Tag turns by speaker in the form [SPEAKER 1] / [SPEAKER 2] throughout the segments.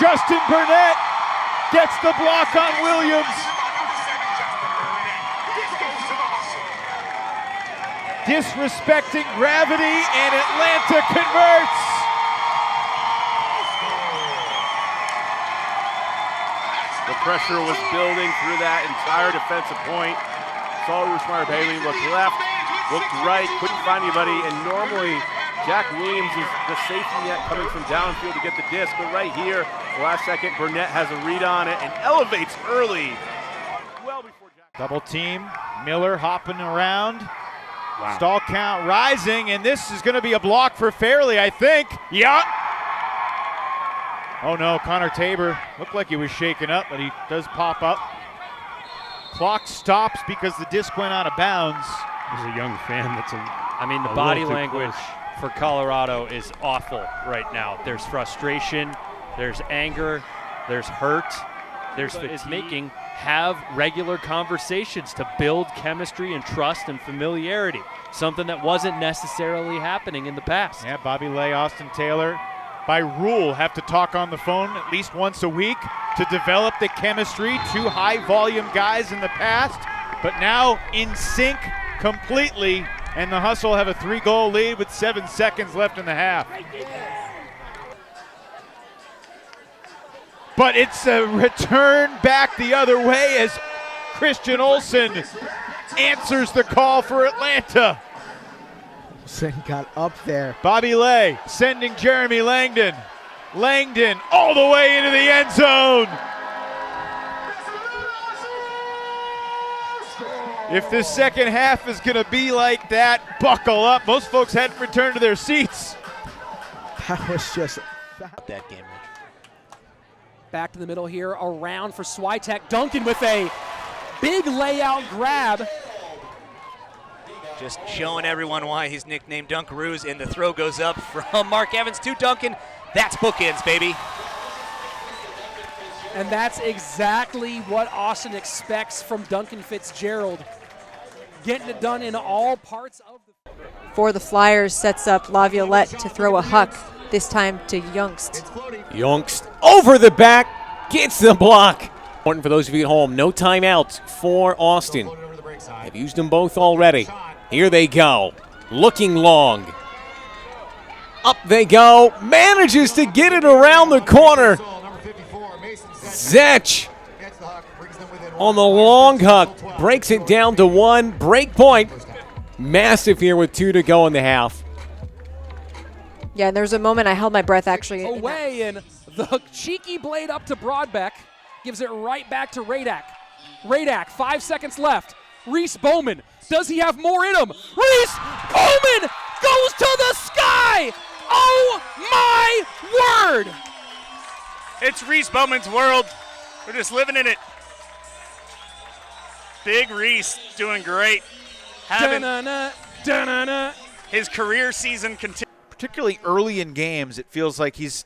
[SPEAKER 1] Justin Burnett gets the block on Williams. Disrespecting gravity, and Atlanta converts.
[SPEAKER 2] The pressure was building through that entire defensive point. Saw Rushmeyer-Bailey look left, looked right, couldn't find anybody, and normally Jack Williams is the safety net coming from downfield to get the disc, but right here, the last second, Burnett has a read on it and elevates early. Well before Jack.
[SPEAKER 1] Double team, Miller hopping around.
[SPEAKER 2] Wow.
[SPEAKER 1] Stall count rising, and this is going to be a block for Fairley, I think. Yeah. Oh no, Connor Tabor looked like he was shaken up, but he does pop up. Clock stops because the disc went out of bounds.
[SPEAKER 3] He's a young fan. The body language for Colorado is awful right now. There's frustration, there's anger, there's hurt, there's fatigue. Have regular conversations to build chemistry and trust and familiarity, something that wasn't necessarily happening in the past.
[SPEAKER 1] Yeah, Bobby Lay, Austin Taylor, by rule, have to talk on the phone at least once a week to develop the chemistry. Two high-volume guys in the past, but now in sync completely, and the Hustle have a 3-goal lead with 7 seconds left in the half. But it's a return back the other way as Christian Olsen answers the call for Atlanta.
[SPEAKER 4] Olsen got up there.
[SPEAKER 1] Bobby Lay sending Jeremy Langdon. Langdon all the way into the end zone. If the second half is going to be like that, buckle up. Most folks hadn't returned to their seats.
[SPEAKER 4] That was just
[SPEAKER 5] that game.
[SPEAKER 6] Back to the middle here, around for Switek. Duncan with a big layout grab.
[SPEAKER 5] Just showing everyone why he's nicknamed Dunkaroos, and the throw goes up from Mark Evans to Duncan. That's bookends, baby.
[SPEAKER 6] And that's exactly what Austin expects from Duncan Fitzgerald. Getting it done in all parts of the...
[SPEAKER 7] For the Flyers, sets up Laviolette to throw a huck, this time to Youngst.
[SPEAKER 8] Youngst over the back, gets the block. Important for those of you at home, no timeouts for Austin. They've used them both already. Here they go, looking long. Up they go, manages to get it around the corner. Zech on the long huck, breaks it down to 1, break point. Massive here with 2 to go in the half.
[SPEAKER 7] Yeah, and there's a moment I held my breath actually.
[SPEAKER 6] Away, and the cheeky blade up to Broadbeck gives it right back to Radak. Radak, 5 seconds left. Reese Bowman, does he have more in him? Reese Bowman goes to the sky! Oh my word!
[SPEAKER 9] It's Reese Bowman's world. We're just living in it. Big Reese doing great. His career season continues.
[SPEAKER 1] Particularly early in games, it feels like he's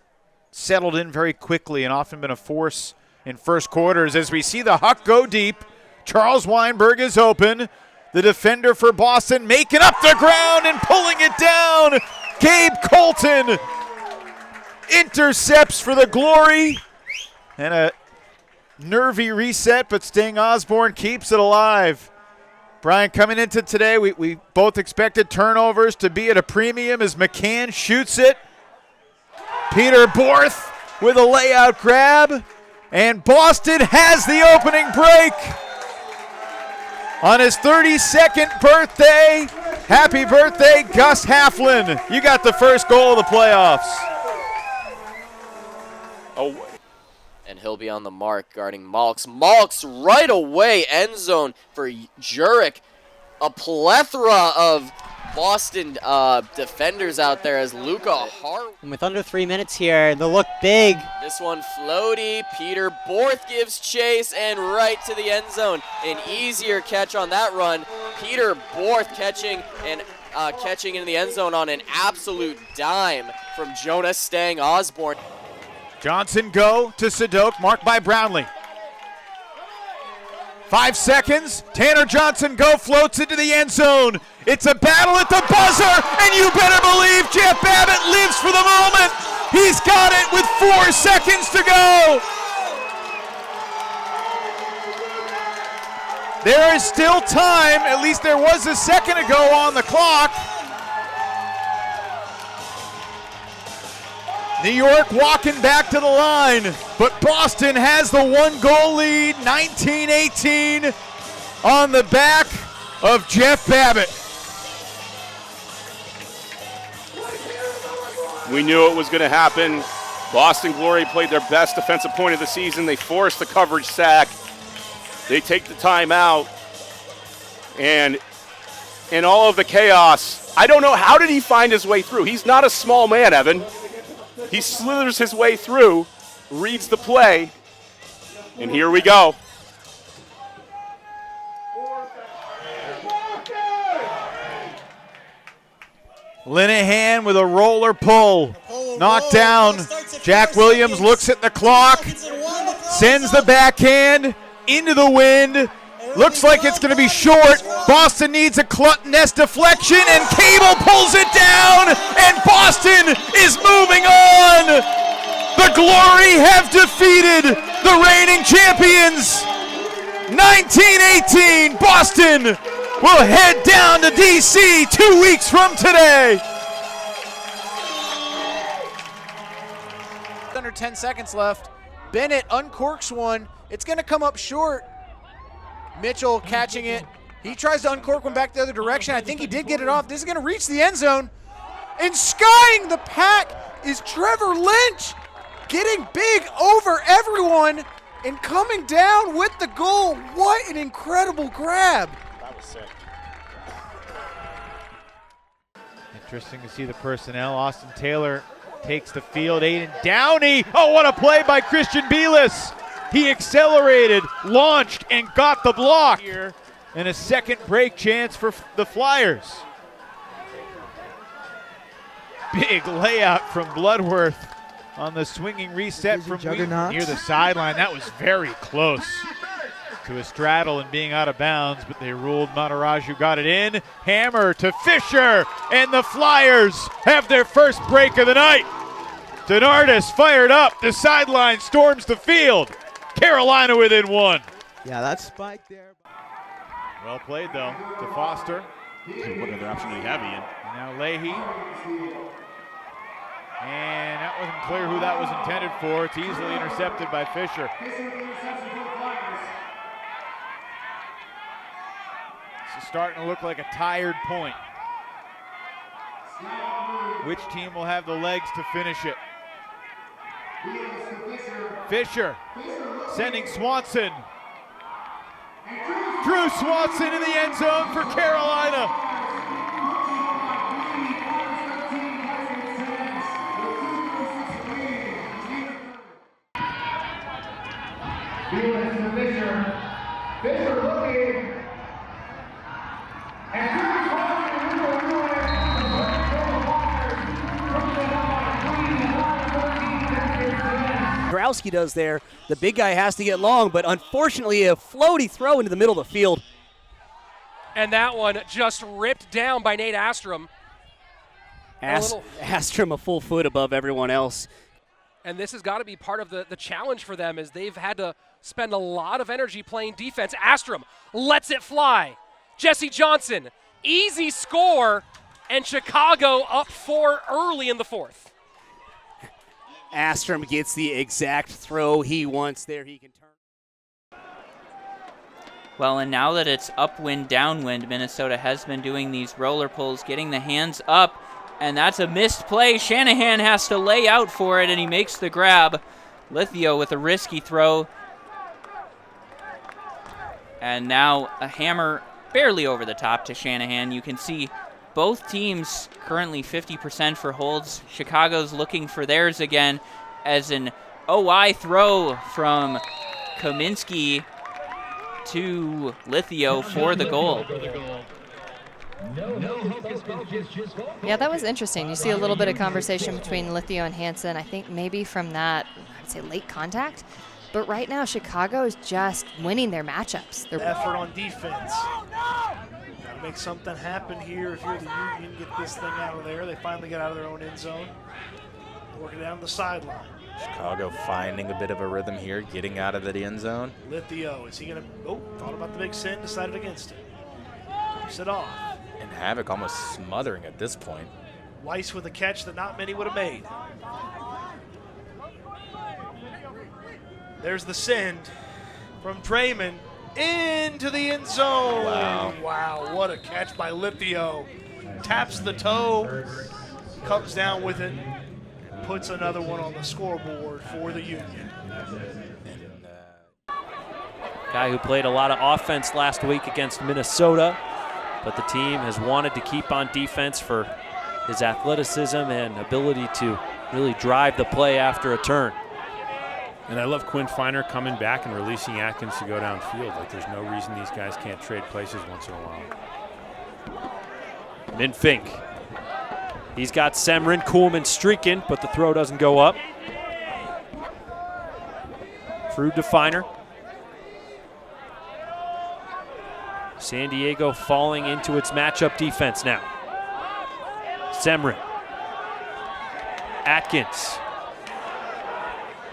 [SPEAKER 1] settled in very quickly and often been a force in first quarters. As we see the huck go deep, Charles Weinberg is open. The defender for Boston making up the ground and pulling it down. Gabe Colton intercepts for the Glory. And a nervy reset, but Sting Osborne keeps it alive. Brian, coming into today, we both expected turnovers to be at a premium as McCann shoots it. Peter Borth with a layout grab. And Boston has the opening break. On his 32nd birthday, happy birthday, Gus Haflin. You got the first goal of the playoffs.
[SPEAKER 10] Oh. And he'll be on the mark guarding Malks. Malks right away, end zone for Jurek. A plethora of Boston defenders out there as Luca Hart.
[SPEAKER 11] And with under 3 minutes here, they'll look big.
[SPEAKER 10] This one floaty. Peter Borth gives chase and right to the end zone. An easier catch on that run. Peter Borth catching in the end zone on an absolute dime from Jonas Stang Osborne.
[SPEAKER 1] Johnson go to Sadok, marked by Brownlee. 5 seconds, Tanner Johnson go, floats into the end zone. It's a battle at the buzzer, and you better believe Jeff Babbitt lives for the moment. He's got it with 4 seconds to go. There is still time, at least there was a second ago on the clock. New York walking back to the line, but Boston has the 1-goal lead, 19-18 on the back of Jeff Babbitt.
[SPEAKER 2] We knew it was going to happen. Boston Glory played their best defensive point of the season. They forced the coverage sack. They take the timeout, and in all of the chaos, I don't know, how did he find his way through? He's not a small man, Evan. He slithers his way through, reads the play, and here we go.
[SPEAKER 1] Linehan with a roller pull. Knocked down. Jack Williams looks at the clock, sends the backhand into the wind. Looks like it's going to be short. Boston needs a Ness deflection, and Cable pulls it down, and Boston is moving on. The Glory have defeated the reigning champions. 19-18, Boston will head down to D.C. 2 weeks from today.
[SPEAKER 12] Under 10 seconds left. Bennett uncorks one. It's going to come up short. Mitchell catching it. He tries to uncork one back the other direction. I think he did get it off. This is going to reach the end zone. And skying the pack is Trevor Lynch, getting big over everyone and coming down with the goal. What an incredible grab.
[SPEAKER 2] That was sick.
[SPEAKER 1] Interesting to see the personnel. Austin Taylor takes the field. Aiden Downey. Oh, what a play by Christian Belis. He accelerated, launched, and got the block here. And a second break chance for the Flyers. Big layout from Bloodworth on the swinging reset from Wheaton near the sideline. That was very close to a straddle and being out of bounds, but they ruled Mataraju got it in. Hammer to Fisher, and the Flyers have their first break of the night. Donardis fired up. The sideline storms the field. Carolina within 1.
[SPEAKER 4] Yeah, that spike there.
[SPEAKER 1] Well played, though, to Foster.
[SPEAKER 2] What other option do you have, Ian?
[SPEAKER 1] And now Leahy. And that wasn't clear who that was intended for. It's easily intercepted by Fisher. This is starting to look like a tired point. Which team will have the legs to finish it? Fisher sending Swanson. Drew Swanson in the end zone for Carolina.
[SPEAKER 13] Fisher looking.
[SPEAKER 12] Growski does there. The big guy has to get long, but unfortunately a floaty throw into the middle of the field.
[SPEAKER 6] And that one just ripped down by Nate Astrom.
[SPEAKER 5] Astrom a full foot above everyone else.
[SPEAKER 6] And this has got to be part of the challenge for them, is they've had to spend a lot of energy playing defense. Astrom lets it fly. Jesse Johnson, easy score, and Chicago up 4 early in the 4th.
[SPEAKER 5] Astrom gets the exact throw he wants there. He can turn.
[SPEAKER 14] Well, and now that it's upwind, downwind, Minnesota has been doing these roller pulls, getting the hands up, and that's a missed play. Shanahan has to lay out for it, and he makes the grab. Lithio with a risky throw. And now a hammer barely over the top to Shanahan. You can see both teams currently 50% for holds. Chicago's looking for theirs again as an OI throw from Kaminsky to Lithio for the goal.
[SPEAKER 7] Yeah, that was interesting. You see a little bit of conversation between Lithio and Hansen. I think maybe from that, I'd say late contact. But right now, Chicago is just winning their matchups. They're
[SPEAKER 15] effort on defense. Gotta make something happen here. If you're the Union, get this thing out of there. They finally get out of their own end zone. Working down the sideline.
[SPEAKER 16] Chicago finding a bit of a rhythm here, getting out of the end zone.
[SPEAKER 15] Lithio, is he going to, thought about the big sin, decided against it. Keeps it off.
[SPEAKER 16] And Havoc almost smothering at this point.
[SPEAKER 15] Weiss with a catch that not many would have made. There's the send from Draymond into the end zone.
[SPEAKER 16] Wow.
[SPEAKER 15] Wow, what a catch by Lithio. Taps the toe, comes down with it, puts another one on the scoreboard for the Union.
[SPEAKER 3] Guy who played a lot of offense last week against Minnesota, but the team has wanted to keep on defense for his athleticism and ability to really drive the play after a turn.
[SPEAKER 17] And I love Quinn Finer coming back and releasing Atkins to go downfield. Like, there's no reason these guys can't trade places once in a while.
[SPEAKER 3] And then Fink. He's got Semrin, Kuhlman streaking, but the throw doesn't go up. Through to Finer. San Diego falling into its matchup defense now. Semrin. Atkins.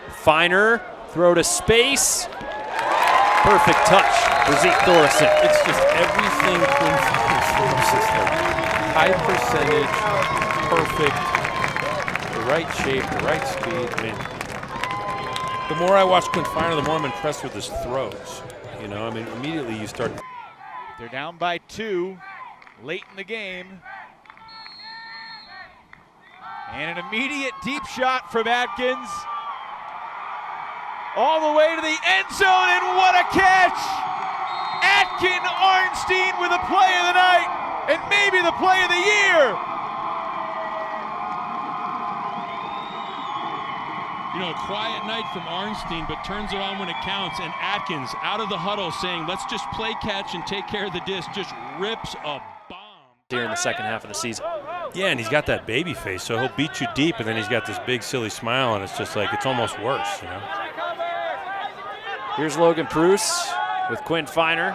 [SPEAKER 3] Finer, throw to space. Perfect touch for Zeke Thorson.
[SPEAKER 17] It's just everything Quinn Finer forces. High percentage, perfect, the right shape, the right speed. I mean, the more I watch Quinn Finer, the more I'm impressed with his throws. You know, I mean, immediately you start.
[SPEAKER 1] They're down by 2 late in the game. And an immediate deep shot from Atkins. All the way to the end zone, and what a catch! Atkin Arnstein with a play of the night, and maybe the play of the year.
[SPEAKER 18] You know, a quiet night from Arnstein, but turns it on when it counts, and Atkins out of the huddle saying, let's just play catch and take care of the disc, just rips a bomb.
[SPEAKER 3] Here in the second half of the season.
[SPEAKER 17] Yeah, and he's got that baby face, so he'll beat you deep, and then he's got this big silly smile, and it's just like, it's almost worse, you know?
[SPEAKER 3] Here's Logan Pruce with Quinn Finer.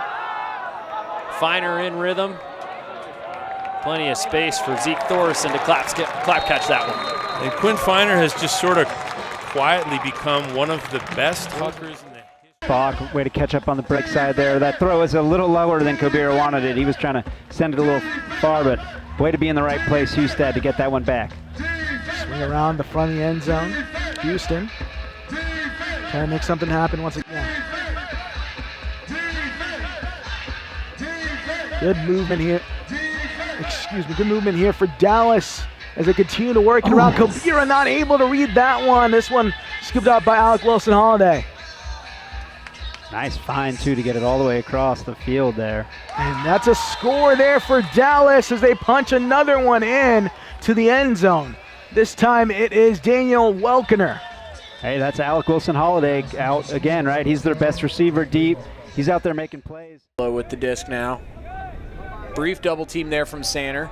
[SPEAKER 3] Finer in rhythm. Plenty of space for Zeke Thorson to clap catch that one.
[SPEAKER 17] And Quinn Finer has just sort of quietly become one of the best hookers in the
[SPEAKER 19] Bach, way to catch up on the break side there. That throw is a little lower than Kobir wanted it. He was trying to send it a little far, but way to be in the right place, Husted, to get that one back.
[SPEAKER 4] Swing around the front of the end zone. Houston trying to make something happen once again. Good movement here. Excuse me, good movement here for Dallas as they continue to work it around. Kobir not able to read that one. This one scooped up by Alec Wilson-Holiday.
[SPEAKER 19] Nice find, too, to get it all the way across the field there.
[SPEAKER 4] And that's a score there for Dallas as they punch another one in to the end zone. This time it is Daniel Welkener.
[SPEAKER 19] Hey, that's Alec Wilson-Holiday out again, right? He's their best receiver deep. He's out there making plays.
[SPEAKER 12] With the disc now. Brief double team there from Sanner.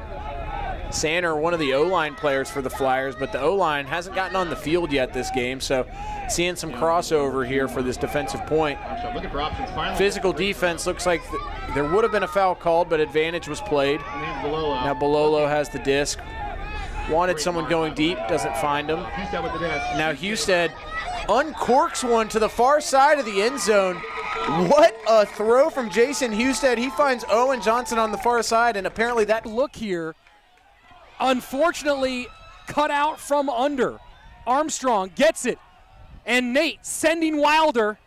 [SPEAKER 12] Sanner, one of the O-line players for the Flyers, but the O-line hasn't gotten on the field yet this game, so seeing some crossover here for this defensive point. Physical defense, looks like there would have been a foul called, but advantage was played. Now Bololo has the disc. Wanted someone going deep, doesn't find him. Now Husted uncorks one to the far side of the end zone. What a throw from Jason Husted. He finds Owen Johnson on the far side, and apparently that
[SPEAKER 6] look here. Unfortunately, cut out from under. Armstrong gets it. And Nate sending Wilder.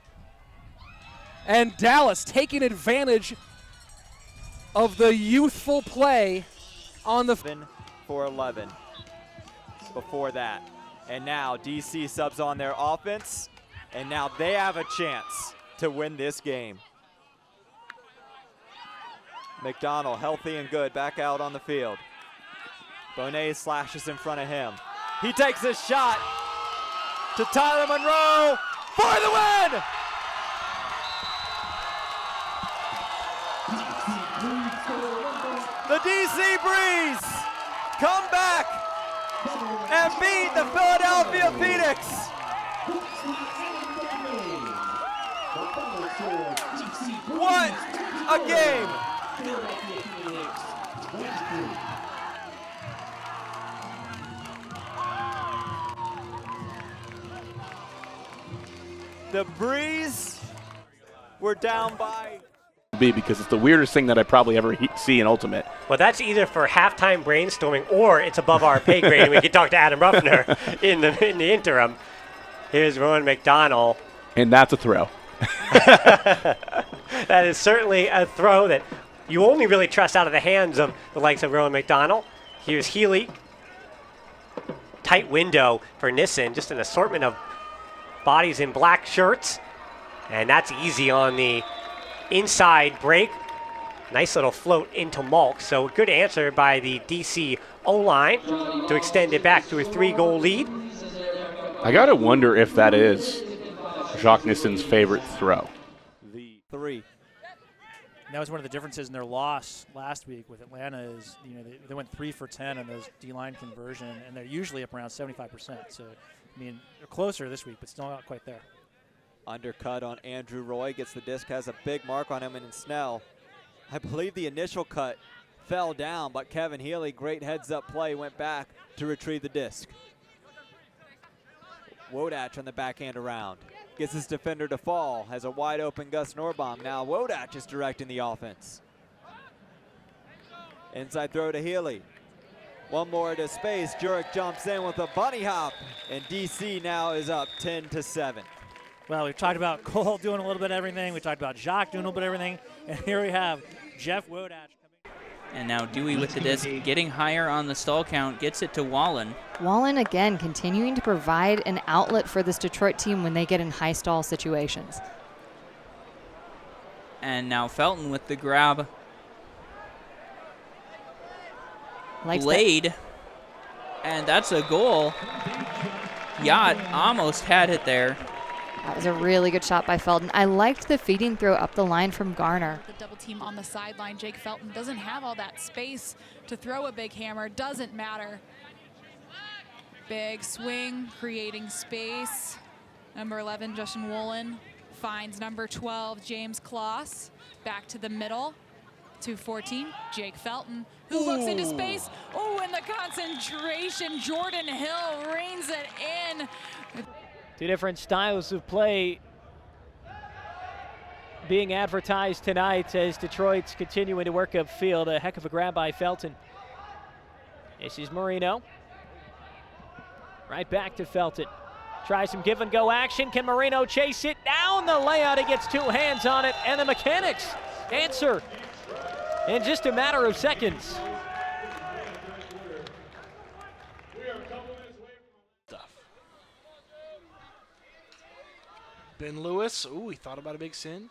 [SPEAKER 6] And Dallas taking advantage of the youthful play on the
[SPEAKER 20] 4-11 before that. And now DC subs on their offense, and now they have a chance to win this game. McDonald, healthy and good, back out on the field. Bonet slashes in front of him. He takes a shot to Tyler Monroe for the win! The DC Breeze come back and beat the Philadelphia Phoenix. What a game! The Breeze were down by.
[SPEAKER 2] Because it's the weirdest thing that I probably ever see in Ultimate.
[SPEAKER 21] Well, that's either for halftime brainstorming or it's above our pay grade, and we can talk to Adam Ruffner in the interim. Here's Rowan McDonald.
[SPEAKER 2] And that's a throw.
[SPEAKER 21] That is certainly a throw that you only really trust out of the hands of the likes of Rowan McDonald. Here's Healy. Tight window for Nissen, just an assortment of bodies in black shirts. And that's easy on the inside break. Nice little float into Malk. So good answer by the DC O-line to extend it back to a 3-goal lead.
[SPEAKER 2] I got to wonder if that is Jacques Nissen's favorite throw.
[SPEAKER 20] The 3.
[SPEAKER 22] And that was one of the differences in their loss last week with Atlanta is, they went 3 for 10 on those D-line conversion, and they're usually up around 75%. So, they're closer this week, but still not quite there.
[SPEAKER 20] Undercut on Andrew Roy, gets the disc, has a big mark on him, and Snell. I believe the initial cut fell down, but Kevin Healy, great heads-up play, went back to retrieve the disc. Wodach on the backhand around. Gets his defender to fall. Has a wide open Gus Norbaum. Now Wodach is directing the offense. Inside throw to Healy. One more to space. Jurek jumps in with a bunny hop. And DC now is up 10-7.
[SPEAKER 22] Well, we've talked about Cole doing a little bit of everything. We talked about Jacques doing a little bit of everything. And here we have Jeff Wodach.
[SPEAKER 14] And now Dewey with the disc, getting higher on the stall count, gets it to Wallen.
[SPEAKER 7] Wallen, again, continuing to provide an outlet for this Detroit team when they get in high stall situations.
[SPEAKER 14] And now Felton with the grab. Blade. And that's a goal. Yacht almost had it there.
[SPEAKER 7] That was a really good shot by Felton. I liked the feeding throw up the line from Garner.
[SPEAKER 23] The double team on the sideline. Jake Felton doesn't have all that space to throw a big hammer. Doesn't matter. Big swing, creating space. Number 11, Justin Wolin, finds number 12, James Kloss. Back to the middle. 2-14, Jake Felton, who looks into space. Oh, and the concentration. Jordan Hill reins it in.
[SPEAKER 4] Two different styles of play being advertised tonight as Detroit's continuing to work upfield. A heck of a grab by Felton. This is Marino. Right back to Felton. Try some give and go action. Can Marino chase it down the layout? He gets 2 hands on it, and the Mechanix answer in just a matter of seconds.
[SPEAKER 15] Ben Lewis, ooh, he thought about a big send.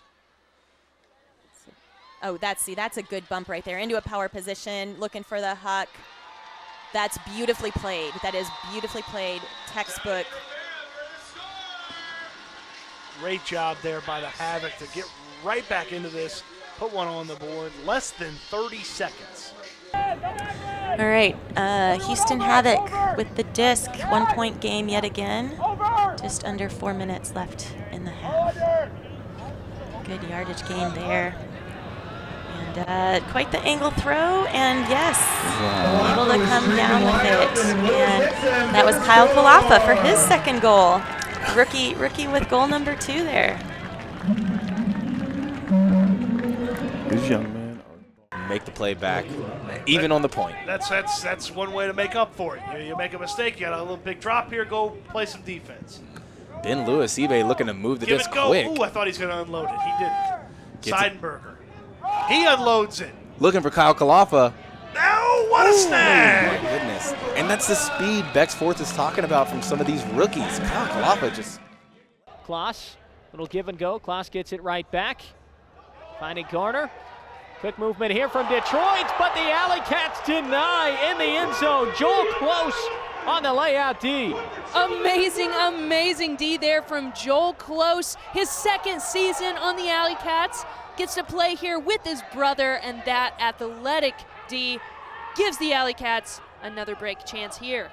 [SPEAKER 24] Oh, that's a good bump right there. Into a power position, looking for the huck. That's beautifully played. That is beautifully played. Textbook.
[SPEAKER 15] Great job there by the Havoc to get right back into this, put one on the board, less than 30 seconds.
[SPEAKER 24] All right, Houston Havoc with the disc. 1-point game yet again. Just under 4 minutes left in the half. Good yardage gain there. And quite the angle throw, and yes, able to come down with it. And that was Kyle Kalafa for his second goal. Rookie with goal number 2 there.
[SPEAKER 16] This young man make the play back, even on the point.
[SPEAKER 15] That's one way to make up for it. You make a mistake, you got a little big drop here, go play some defense.
[SPEAKER 16] Ben Lewis, eBay looking to move the disc quick.
[SPEAKER 15] Ooh, I thought he was going to unload it. He didn't. Seidenberger. He unloads it.
[SPEAKER 16] Looking for Kyle Kalafa.
[SPEAKER 15] Oh, what a snag!
[SPEAKER 16] My goodness. And that's the speed Bex Forth is talking about from some of these rookies. Kyle Kalafa just...
[SPEAKER 4] Kloss, little give and go. Kloss gets it right back. Finding Garner. Quick movement here from Detroit, but the AlleyCats deny in the end zone. Joel Close on the layout D.
[SPEAKER 25] Amazing D there from Joel Close. His second season on the AlleyCats. Gets to play here with his brother, and that athletic D gives the AlleyCats another break chance here.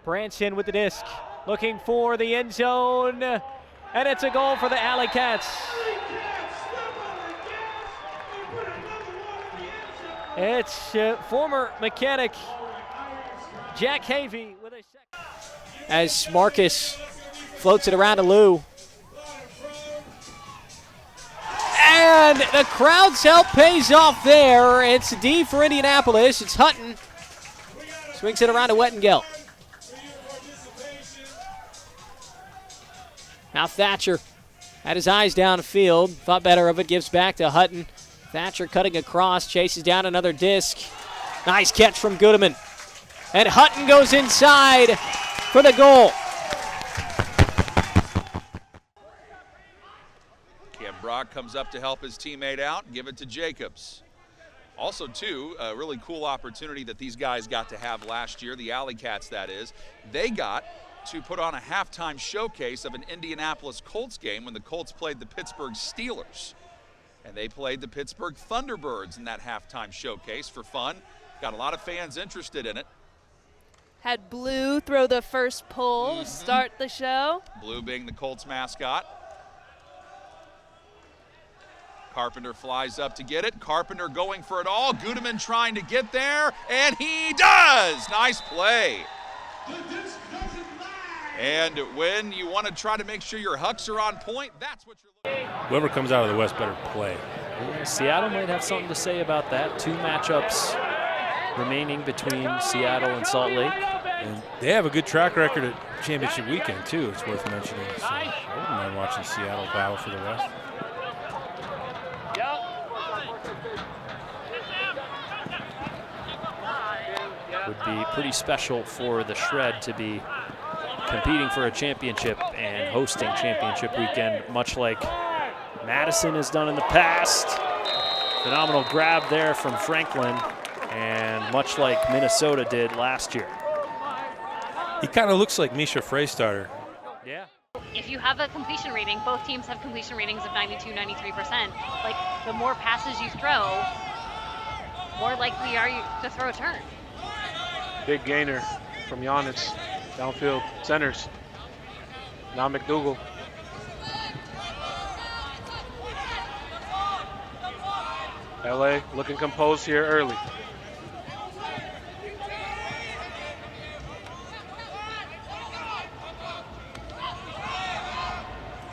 [SPEAKER 4] Branson with the disc, looking for the end zone, and it's a goal for the AlleyCats. It's former mechanic Jack Havey with a second. As Marcus floats it around to Lou. And the crowd's help pays off there. It's D for Indianapolis. It's Hutton. Swings it around to Wettengelt. Now Thatcher had his eyes downfield. Thought better of it. Gives back to Hutton. Thatcher cutting across. Chases down another disc. Nice catch from Goodeman. And Hutton goes inside for the goal.
[SPEAKER 8] Brock comes up to help his teammate out and give it to Jacobs. Also, too, a really cool opportunity that these guys got to have last year, the AlleyCats that is. They got to put on a halftime showcase of an Indianapolis Colts game when the Colts played the Pittsburgh Steelers. And they played the Pittsburgh Thunderbirds in that halftime showcase for fun. Got a lot of fans interested in it.
[SPEAKER 25] Had Blue throw the first pull, start the show.
[SPEAKER 8] Blue being the Colts mascot. Carpenter flies up to get it. Carpenter going for it all. Goodeman trying to get there, and he does! Nice play. And when you want to try to make sure your hucks are on point, that's what you're looking for.
[SPEAKER 17] Whoever comes out of the West better play.
[SPEAKER 3] Seattle might have something to say about that. 2 matchups remaining between Seattle and Salt Lake.
[SPEAKER 17] And they have a good track record at championship weekend, too. It's worth mentioning. So I wouldn't mind watching Seattle battle for the West.
[SPEAKER 3] Would be pretty special for the Shred to be competing for a championship and hosting championship weekend, much like Madison has done in the past. Phenomenal grab there from Franklin, and much like Minnesota did last year.
[SPEAKER 17] He kind of looks like Misha Freystarter.
[SPEAKER 3] Yeah.
[SPEAKER 9] If you have a completion rating, both teams have completion ratings of 92, 93%. Like, the more passes you throw, more likely are you to throw a turn.
[SPEAKER 10] Big gainer from Giannis, downfield, centers. Now McDougal. LA looking composed here early.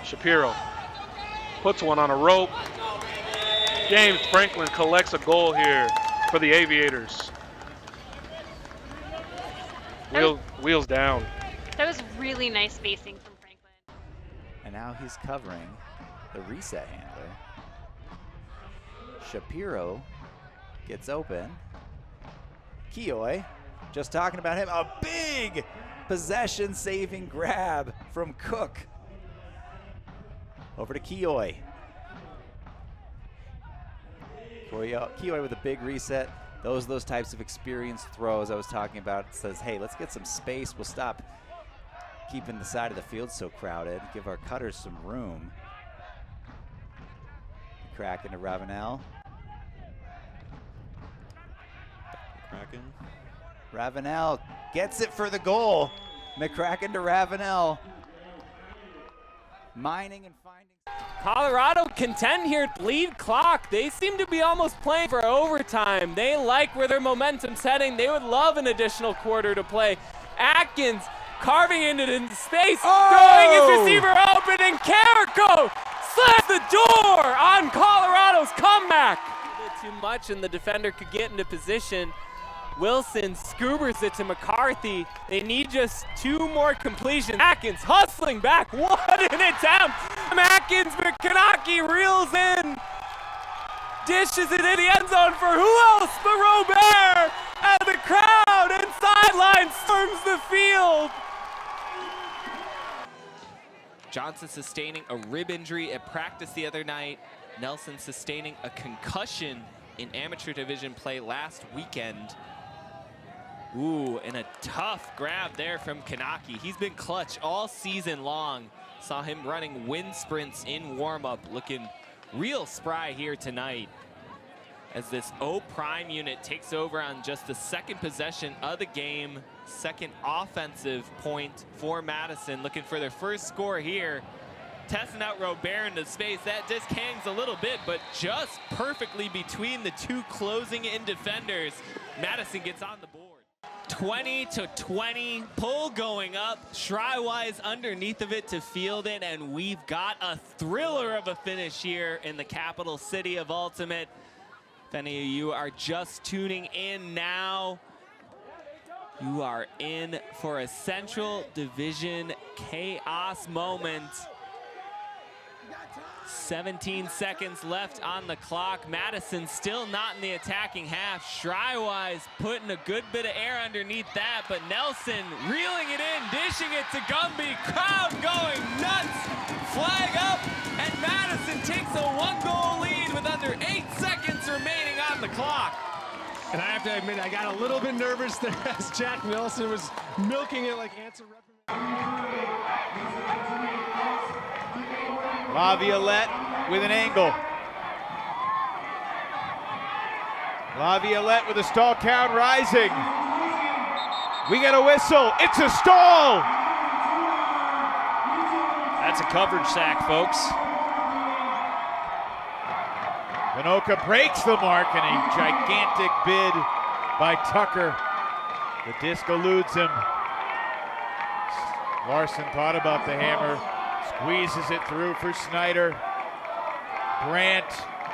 [SPEAKER 10] Shapiro puts one on a rope. James Franklin collects a goal here for the Aviators. Wheels down.
[SPEAKER 9] That was really nice spacing from Franklin.
[SPEAKER 11] And now he's covering the reset handler. Shapiro gets open. Keoy, just talking about him, a big possession-saving grab from Cook. Over to Keoy. Keoy with a big reset. Those types of experienced throws I was talking about. It says, hey, let's get some space. We'll stop keeping the side of the field so crowded. Give our cutters some room. Crack into Ravenel. Ravenel gets it for the goal. McCracken to Ravenel. Mining and finding.
[SPEAKER 13] Colorado contend here, lead clock. They seem to be almost playing for overtime. They like where their momentum's heading. They would love an additional quarter to play. Atkins carving into space, throwing his receiver open, and Carrico slams the door on Colorado's comeback. A bit too much, and the defender could get into position. Wilson scoobers it to McCarthy. They need just 2 more completions. Atkins hustling back. What an attempt! Atkins, Mechanix reels in. Dishes it in the end zone for who else but Robert! And the crowd and sideline storms the field.
[SPEAKER 26] Johnson sustaining a rib injury at practice the other night. Nelson sustaining a concussion in amateur division play last weekend. Ooh, and a tough grab there from Kanaki. He's been clutch all season long. Saw him running wind sprints in warm-up, looking real spry here tonight. As this O prime unit takes over on just the second possession of the game. Second offensive point for Madison, looking for their first score here. Testing out Robert into space. That disc hangs a little bit, but just perfectly between the 2 closing in defenders. Madison gets on the board. 20-20, pull going up, Shrywise underneath of it to field it, and we've got a thriller of a finish here in the capital city of Ultimate. If any of you are just tuning in now, you are in for a Central Division chaos moment. 17 seconds left on the clock. Madison still not in the attacking half. Shrywise putting a good bit of air underneath that, but Nelson reeling it in, dishing it to Gumby. Crowd going nuts. Flag up, and Madison takes a 1-goal lead with under 8 seconds remaining on the clock.
[SPEAKER 1] And I have to admit, I got a little bit nervous there as Jack Nelson was milking it like Anson.
[SPEAKER 5] Laviolette with an angle. Laviolette with a stall count rising. We got a whistle. It's a stall.
[SPEAKER 3] That's a coverage sack, folks.
[SPEAKER 5] Vinoka breaks the mark, and a gigantic bid by Tucker. The disc eludes him. Larson thought about the hammer. Squeezes it through for Snyder. Brandt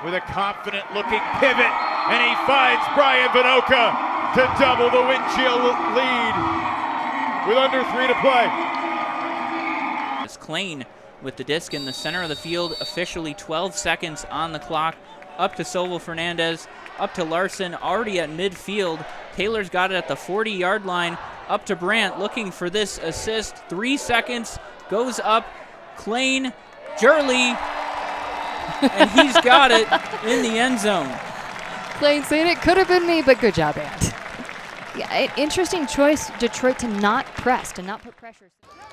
[SPEAKER 5] with a confident looking pivot, and he finds Brian Vinoka to double the windshield lead with under 3 to play.
[SPEAKER 14] It's Klein with the disc in the center of the field, officially 12 seconds on the clock. Up to Silva Fernandez, up to Larson, already at midfield. Taylor's got it at the 40-yard line, up to Brandt looking for this assist. 3 seconds, goes up. Klein, Jurley, and he's got it in the end zone.
[SPEAKER 7] Klein saying it could have been me, but good job, Ant. Yeah, interesting choice, Detroit, to not press, to not put pressure.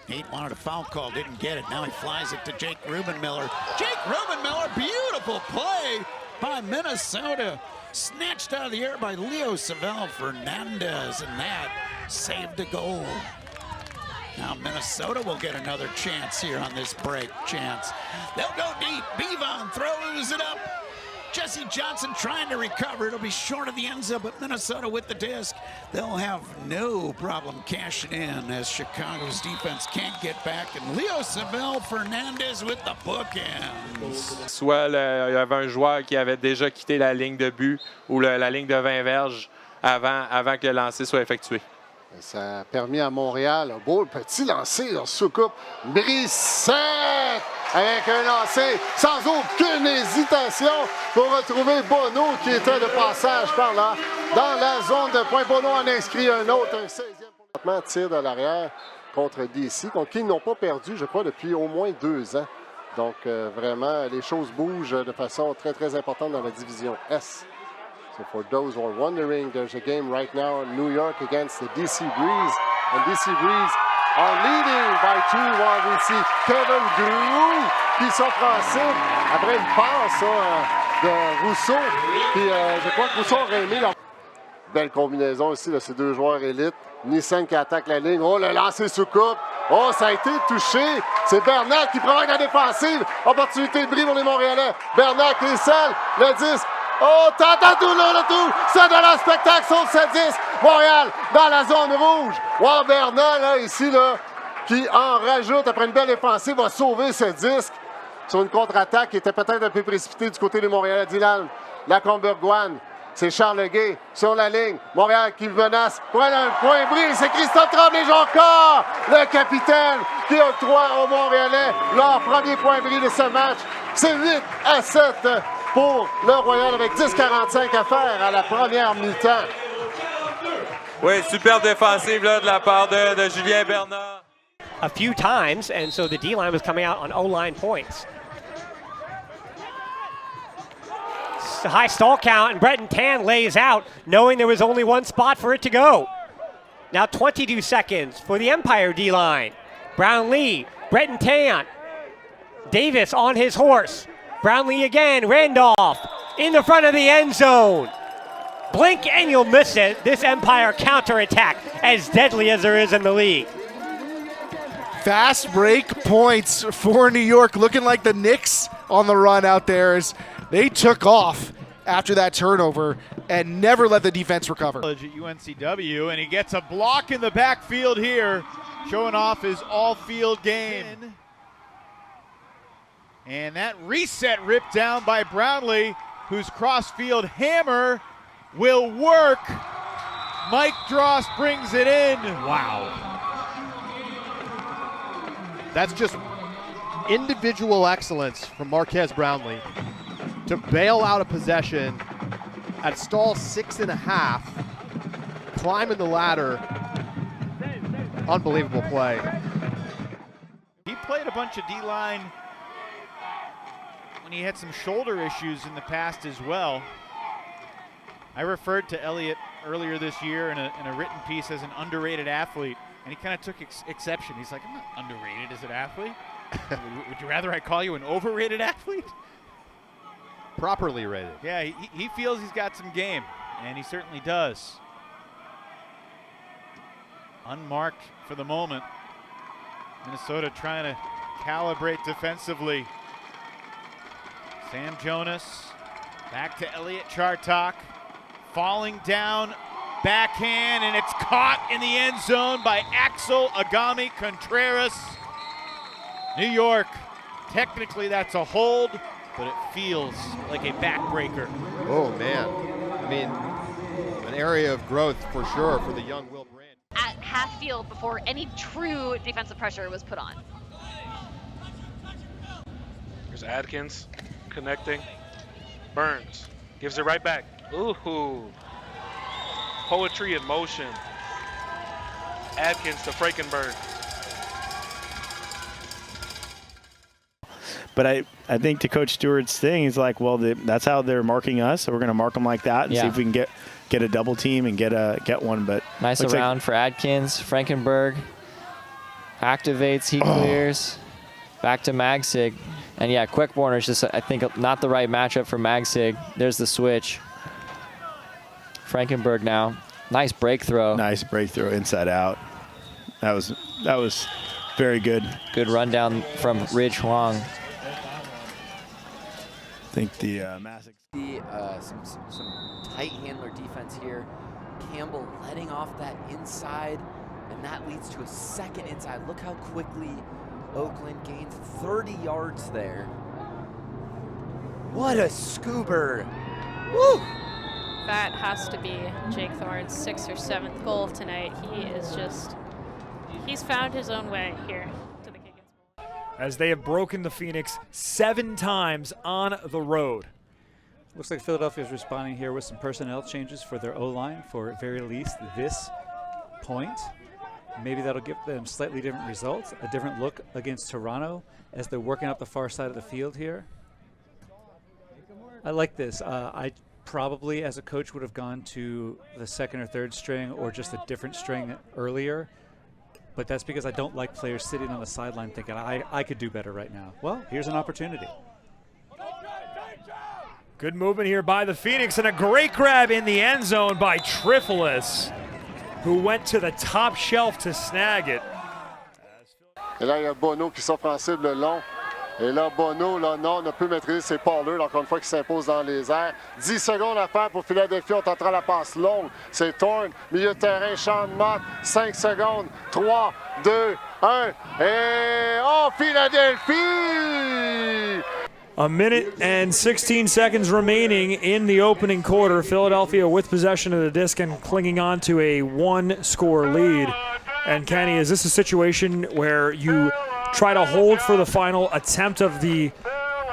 [SPEAKER 6] Nate wanted a foul call, didn't get it. Now he flies it to Jake Rubenmiller. Jake Rubenmiller, beautiful play by Minnesota. Snatched out of the air by Leo Savell Fernandez, and that saved a goal. Now Minnesota will get another chance here on this break. They'll go deep. Bevon throws it up. Jesse Johnson trying to recover. It'll be short of the end zone, but Minnesota with the disc. They'll have no problem cashing in as Chicago's defense can't get back. And Leo Savell Fernandez with the bookends.
[SPEAKER 10] Soit il y avait un joueur qui avait déjà quitté la ligne de but ou la ligne de 20 verges avant que le lancer soit effectué.
[SPEAKER 12] Ça a permis à Montréal un beau petit lancer en sous-coupe. Brissette avec un lancer sans aucune hésitation pour retrouver Bono qui était de passage par là dans la zone de point. Bono en inscrit un autre, un 16e. Tir de l'arrière contre DC, contre qui ils n'ont pas perdu, je crois, depuis au moins 2 ans. Donc vraiment, les choses bougent de façon très, très importante dans la division S. So for those who are wondering, there's a game right now in New York against the DC Breeze. And DC Breeze are leading by 2 while we see Kevin Grou qui s'offensive après une passe de Rousseau. Puis je crois que Rousseau aurait aimé leur... Belle combinaison ici de ces 2 joueurs élites. Nissan qui attaque la ligne. Oh, le lancer sous coupe. Oh, ça a été touché. C'est Bernard qui provoque la défensive. Opportunité de bris pour les Montréalais. Bernard qui scelle le 10. Oh, tout le tout! C'est de la spectacle, sauf ce 10. Montréal dans la zone rouge. Wow, Bernard, là, ici, là, qui en rajoute après une belle défensive, va sauver ce disque sur une contre-attaque qui était peut-être un peu précipitée du côté des Montréalais. Dylan, la Combergoine, c'est Charles Gay sur la ligne. Montréal qui menace pour aller un point bris. C'est Christophe Tremblay-Joncord, le capitaine, qui octroie aux Montréalais leur premier point bris de ce match. C'est 8-7 pour le Royal avec 10:45 à faire à la première mi-temps.
[SPEAKER 10] Oui, superbe défensive là, de la part de Julien Bernard.
[SPEAKER 21] A few times, and so the D-line was coming out on O-line points. High stall count, and Breton Tan lays out, knowing there was only one spot for it to go. Now 22 seconds for the Empire D-line. Brownlee, Breton Tan, Davis on his horse. Brownlee again, Randolph in the front of the end zone. Blink and you'll miss it. This Empire counterattack, as deadly as there is in the league.
[SPEAKER 18] Fast break points for New York, looking like the Knicks on the run out there as they took off after that turnover. and never let the defense recover.
[SPEAKER 5] At UNCW, and he gets a block in the backfield here, showing off his all-field game. And that reset ripped down by Brownlee, whose cross-field hammer will work. Mike Dross brings it in.
[SPEAKER 1] Wow. That's just individual excellence from Marquez Brownlee to bail out a possession at stall 6.5, climbing the ladder. Unbelievable play.
[SPEAKER 5] He played a bunch of D-line when he had some shoulder issues in the past as well. I referred to Elliott earlier this year in a written piece as an underrated athlete, and he kind of took exception. He's like, I'm not underrated as an athlete. Would you rather I call you an overrated athlete?
[SPEAKER 1] Properly rated.
[SPEAKER 5] Yeah, he feels he's got some game, and he certainly does. Unmarked for the moment. Minnesota trying to calibrate defensively. Sam Jonas back to Elliott Chartok. Falling down, backhand, and it's caught in the end zone by Axel Agami Contreras. New York, technically that's a hold, but it feels like a backbreaker.
[SPEAKER 1] Oh, man. I mean, an area of growth for sure for the young Will Brand.
[SPEAKER 9] At half field before any true defensive pressure was put on.
[SPEAKER 10] Here's Adkins connecting. Burns gives it right back. Ooh. Poetry in motion. Adkins to Frankenberg.
[SPEAKER 2] But I think to Coach Stewart's thing, he's like, well, that's how they're marking us, so we're going to mark them like that and see if we can get a double team and get one. But
[SPEAKER 4] nice around for Adkins. Frankenberg activates, he clears. Back to Magsig. And yeah, Quickborner's just, I think, not the right matchup for Magsig. There's the switch. Frankenberg now. Nice break throw.
[SPEAKER 2] Nice break throw inside out. That was very good.
[SPEAKER 4] Good rundown from Ridge Huang.
[SPEAKER 2] I think the Massic.
[SPEAKER 19] Some tight handler defense here. Campbell letting off that inside, and that leads to a second inside. Look how quickly Oakland gains 30 yards there. What a scoober. Woo!
[SPEAKER 25] That has to be Jake Thorne's 6th or 7th goal tonight. He's found his own way here to the Kickins Bowl.
[SPEAKER 20] As they have broken the Phoenix 7 times on the road.
[SPEAKER 22] Looks like Philadelphia is responding here with some personnel changes for their O-line for at very least this point. Maybe that'll give them slightly different results, a different look against Toronto as they're working up the far side of the field here. I like this. I probably, as a coach, would have gone to the 2nd or 3rd string or just a different string earlier. But that's because I don't like players sitting on the sideline thinking, I could do better right now. Well, here's an opportunity.
[SPEAKER 20] Good movement here by the Phoenix, and a great grab in the end zone by Trifolis, who went to the top shelf to snag it.
[SPEAKER 12] Et là, il y a Bono qui s'offre en cible long. Et là, Bono, là, non, ne peut maîtriser ses parleurs, encore une fois, qui s'impose dans les airs. 10 secondes à faire pour Philadelphie. On tentera la passe longue. C'est Thorne, milieu de terrain, Sean Mott. 5 secondes. 3, 2, 1. Et oh, Philadelphie!
[SPEAKER 20] A minute and 16 seconds remaining in the opening quarter. Philadelphia with possession of the disc and clinging on to a 1-score lead. And Kenny, is this a situation where you try to hold for the final attempt of the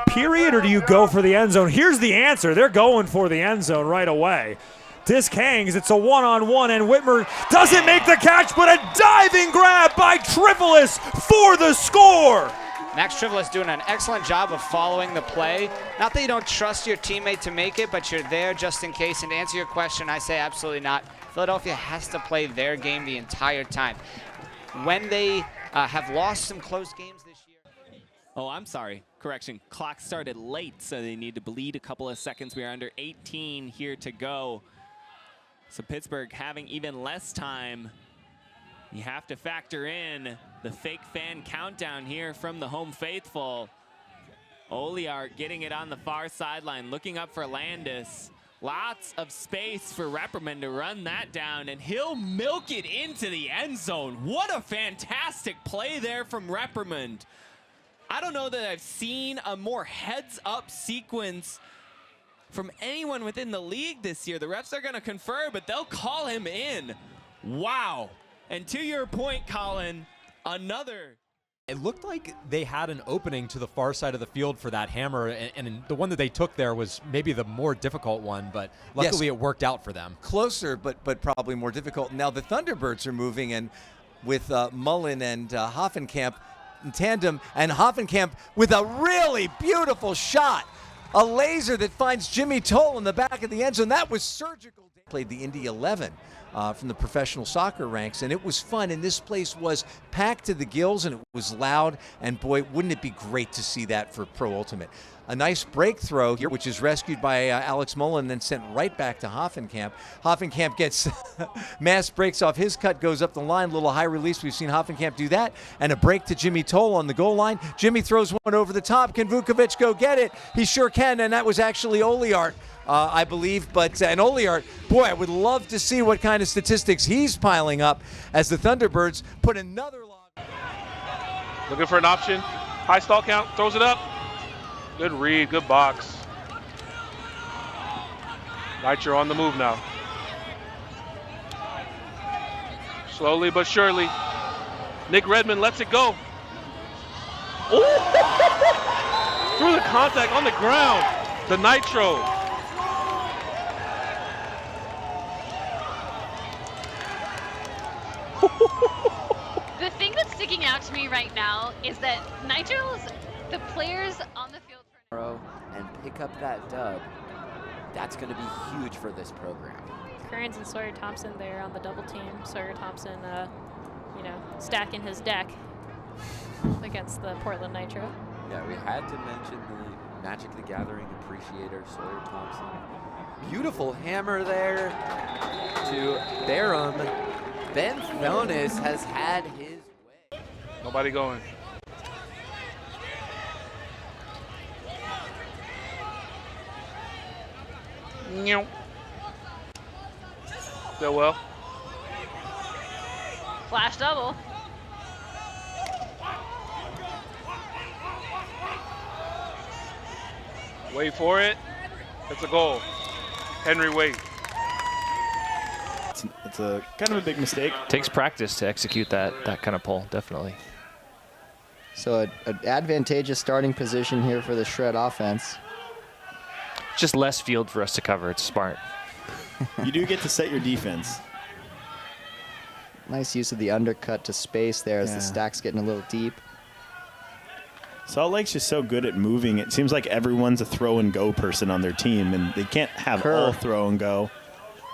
[SPEAKER 20] period, or do you go for the end zone? Here's the answer. They're going for the end zone right away. Disc hangs. It's a one-on-one, and Whitmer doesn't make the catch, but a diving grab by Trifolis for the score.
[SPEAKER 23] Max Trifolis doing an excellent job of following the play. Not that you don't trust your teammate to make it, but you're there just in case. And to answer your question, I say absolutely not. Philadelphia has to play their game the entire time. When they have lost some close games this year.
[SPEAKER 26] Oh, I'm sorry. Correction. Clock started late, so they need to bleed a couple of seconds. We are under 18 here to go. So Pittsburgh having even less time. You have to factor in the fake fan countdown here from the home faithful. Oliar getting it on the far sideline, looking up for Landis. Lots of space for Repperman to run that down, and he'll milk it into the end zone. What a fantastic play there from Repperman. I don't know that I've seen a more heads-up sequence from anyone within the league this year. The refs are going to confer, but they'll call him in. Wow. And to your point, Colin, another.
[SPEAKER 8] It looked like they had an opening to the far side of the field for that hammer, and the one that they took there was maybe the more difficult one, but luckily it worked out for them.
[SPEAKER 11] Closer, but probably more difficult. Now the Thunderbirds are moving, and with Mullen and Hoffenkamp in tandem, and Hoffenkamp with a really beautiful shot. A laser that finds Jimmy Toll in the back of the end zone. That was surgical. Played the Indy 11 from the professional soccer ranks, and it was fun. And this place was packed to the gills, and it was loud. And boy, wouldn't it be great to see that for Pro Ultimate. A nice break throw here, which is rescued by Alex Mullen, then sent right back to Hoffenkamp. Hoffenkamp gets mass breaks off his cut, goes up the line, little high release. We've seen Hoffenkamp do that. And a break to Jimmy Toll on the goal line. Jimmy throws one over the top. Can Vukovic go get it? He sure can, and that was actually Oliart, I believe. And Oliart, boy, I would love to see what kind of statistics he's piling up as the Thunderbirds put another log.
[SPEAKER 10] Looking for an option. High stall count, throws it up. Good read, good box. Nitro on the move now. Slowly but surely. Nick Redmond lets it go. Ooh! Through the contact on the ground. The Nitro.
[SPEAKER 9] The thing that's sticking out to me right now is that Nitro's, the players on the field
[SPEAKER 19] and pick up that dub. That's going to be huge for this program.
[SPEAKER 25] Kearns and Sawyer Thompson there on the double team. Sawyer Thompson, stacking his deck against the Portland Nitro.
[SPEAKER 19] Yeah, we had to mention the Magic the Gathering appreciator, Sawyer Thompson. Beautiful hammer there to Barham. Ben Thonis has had his way.
[SPEAKER 10] Nobody going. Still well.
[SPEAKER 9] Flash double.
[SPEAKER 10] Wait for it. It's a goal. Henry Wade.
[SPEAKER 2] It's a kind of a big mistake.
[SPEAKER 15] Takes practice to execute that kind of pull, definitely.
[SPEAKER 16] So an advantageous starting position here for the Shred offense.
[SPEAKER 15] Just less field for us to cover. It's smart.
[SPEAKER 2] You do get to set your defense.
[SPEAKER 16] Nice use of the undercut to space there as the stack's getting a little deep.
[SPEAKER 2] Salt Lake's just so good at moving. It seems like everyone's a throw and go person on their team, and they can't have all throw and go.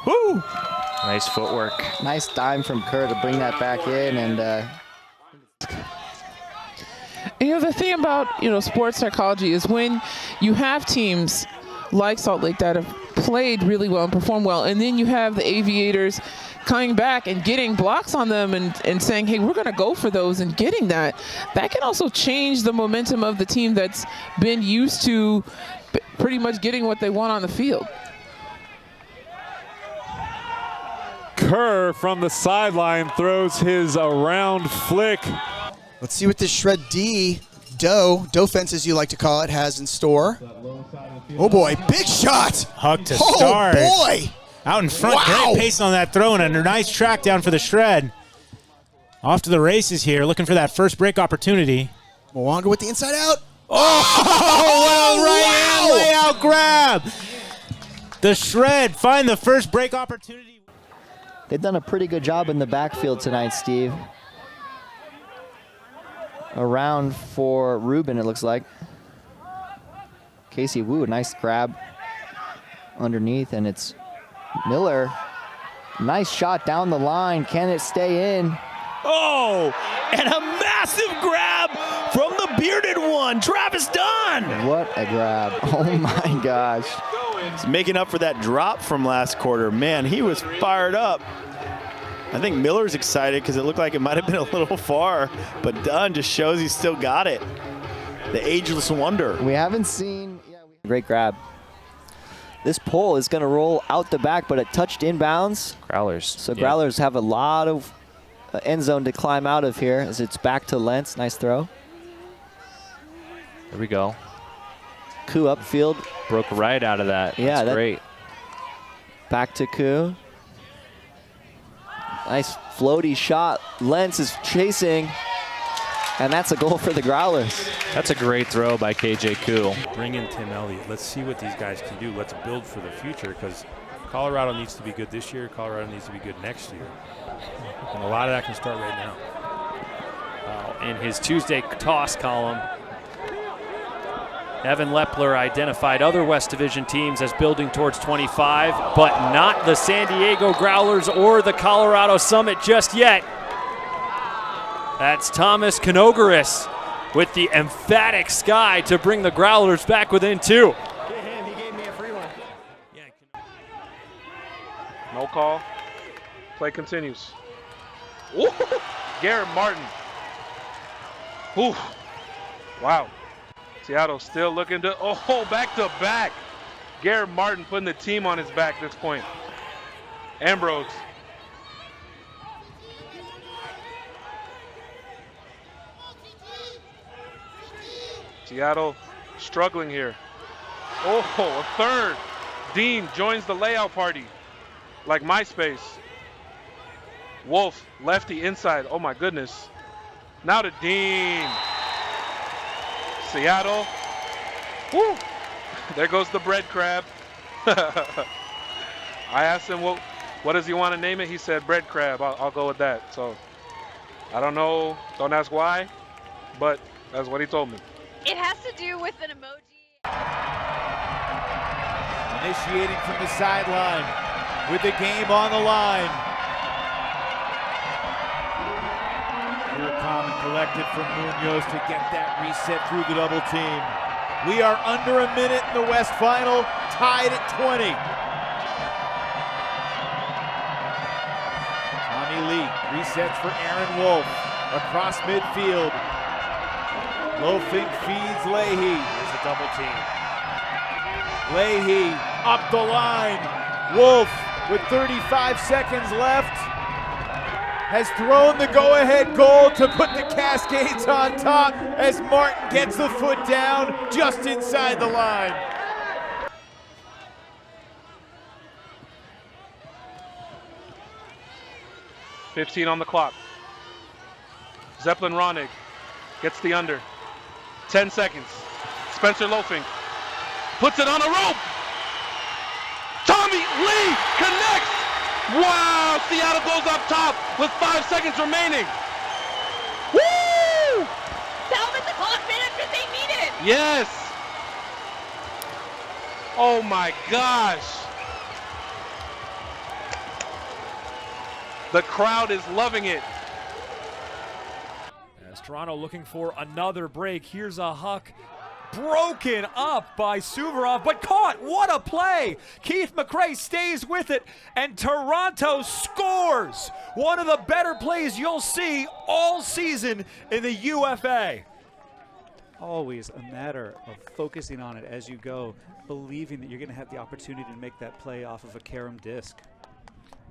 [SPEAKER 2] Woo!
[SPEAKER 15] Nice footwork.
[SPEAKER 16] Nice dime from Kerr to bring that back in, and
[SPEAKER 17] the thing about sports psychology is when you have teams like Salt Lake that have played really well and performed well, and then you have the Aviators coming back and getting blocks on them and saying, hey, we're going to go for those and getting that can also change the momentum of the team that's been used to pretty much getting what they want on the field.
[SPEAKER 20] Kerr from the sideline throws his around flick.
[SPEAKER 24] Let's see what this Shred D, Doe fence as you like to call it, has in store. Oh boy, big shot!
[SPEAKER 27] Huck to start.
[SPEAKER 24] Oh boy!
[SPEAKER 27] Out in front,
[SPEAKER 24] wow.
[SPEAKER 27] Great pace on that throw and a nice track down for the Shred. Off to the races here, looking for that first break opportunity.
[SPEAKER 24] Mwanga with the inside out.
[SPEAKER 27] Oh, well, way out grab. The Shred find the first break opportunity.
[SPEAKER 16] they've done a pretty good job in the backfield tonight, Steve. Around for Ruben, it looks like. Casey Wu, nice grab underneath, and it's Miller. Nice shot down the line. Can it stay in?
[SPEAKER 27] Oh, and a massive grab from the bearded one, Travis Dunn.
[SPEAKER 16] What a grab. Oh my gosh.
[SPEAKER 2] He's making up for that drop from last quarter. Man, he was fired up. I think Miller's excited because it looked like it might have been a little far, but Dunn just shows he's still got it. The ageless wonder.
[SPEAKER 16] We haven't seen. Great grab. This pole is going to roll out the back, but it touched inbounds.
[SPEAKER 15] Growlers.
[SPEAKER 16] So Growlers have a lot of end zone to climb out of here as it's back to Lentz. Nice throw.
[SPEAKER 15] There we go.
[SPEAKER 16] Koo upfield.
[SPEAKER 15] Broke right out of that.
[SPEAKER 16] Yeah,
[SPEAKER 15] that's great.
[SPEAKER 16] Back to Koo. Nice floaty shot. Lentz is chasing. And that's a goal for the Growlers.
[SPEAKER 15] That's a great throw by KJ Koo.
[SPEAKER 3] Bring in Tim Elliott. Let's see what these guys can do. Let's build for the future, because Colorado needs to be good this year. Colorado needs to be good next year. And a lot of that can start right now.
[SPEAKER 4] In his Tuesday toss column, Evan Lepler identified other West Division teams as building towards 25, but not the San Diego Growlers or the Colorado Summit just yet. That's Thomas Kanogaris with the emphatic sky to bring the Growlers back within 2.
[SPEAKER 6] He gave me a free one.
[SPEAKER 10] No call. Play continues. Ooh, Garrett Martin. Ooh. Wow. Seattle still looking to, back to back. Garrett Martin putting the team on his back at this point. Ambrose. Seattle struggling here. A third. Dean joins the layout party like MySpace. Wolf, lefty inside. Oh my goodness. Now to Dean. Seattle. Woo. There goes the bread crab. I asked him what does he want to name it. He said bread crab. I'll go with that. So I don't know. Don't ask why, but that's what he told me.
[SPEAKER 9] It has to do with an emoji.
[SPEAKER 5] Initiating from the sideline with the game on the line. Pure calm and collected from Munoz to get that reset through the double team. We are under a minute in the West Final, tied at 20. Tommy Lee resets for Aaron Wolf across midfield. Loafing feeds Leahy. Here's a double team. Leahy up the line. Wolf with 35 seconds left has thrown the go-ahead goal to put the Cascades on top as Martin gets the foot down just inside the line.
[SPEAKER 10] .15 on the clock. Zeppelin Ronig gets the under. 10 seconds. Spencer Loafing puts it on a rope. Tommy Lee connects. Wow, Seattle goes up top with 5 seconds remaining. Woo!
[SPEAKER 9] That was the confidence they needed.
[SPEAKER 10] Yes. Oh my gosh. The crowd is loving it.
[SPEAKER 20] As Toronto looking for another break. Here's a huck broken up by Suvorov, but caught. What a play! Keith McRae stays with it, and Toronto scores. One of the better plays you'll see all season in the UFA.
[SPEAKER 22] Always a matter of focusing on it as you go, believing that you're going to have the opportunity to make that play off of a carom disc.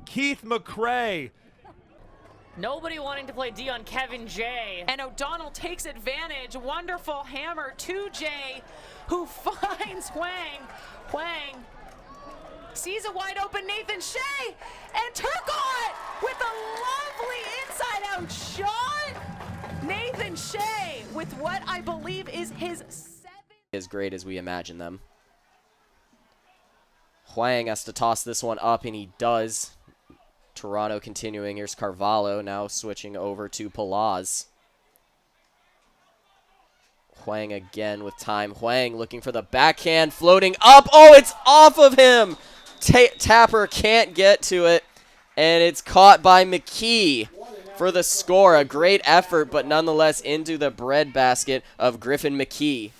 [SPEAKER 20] Keith McRae.
[SPEAKER 25] Nobody wanting to play D on Kevin J. And O'Donnell takes advantage. Wonderful hammer to J, who finds Hwang. Hwang sees a wide open Nathan Shea, and Turcotte with a lovely inside-out shot. Nathan Shea with what I believe is his 7th.
[SPEAKER 19] As great as we imagine them. Hwang has to toss this one up, and he does. Toronto continuing. Here's Carvalho now switching over to Palaz. Hwang again with time. Hwang looking for the backhand, floating up. Oh, it's off of him. Tapper can't get to it, and it's caught by McKee for the score. A great effort, but nonetheless into the breadbasket of Griffin McKee.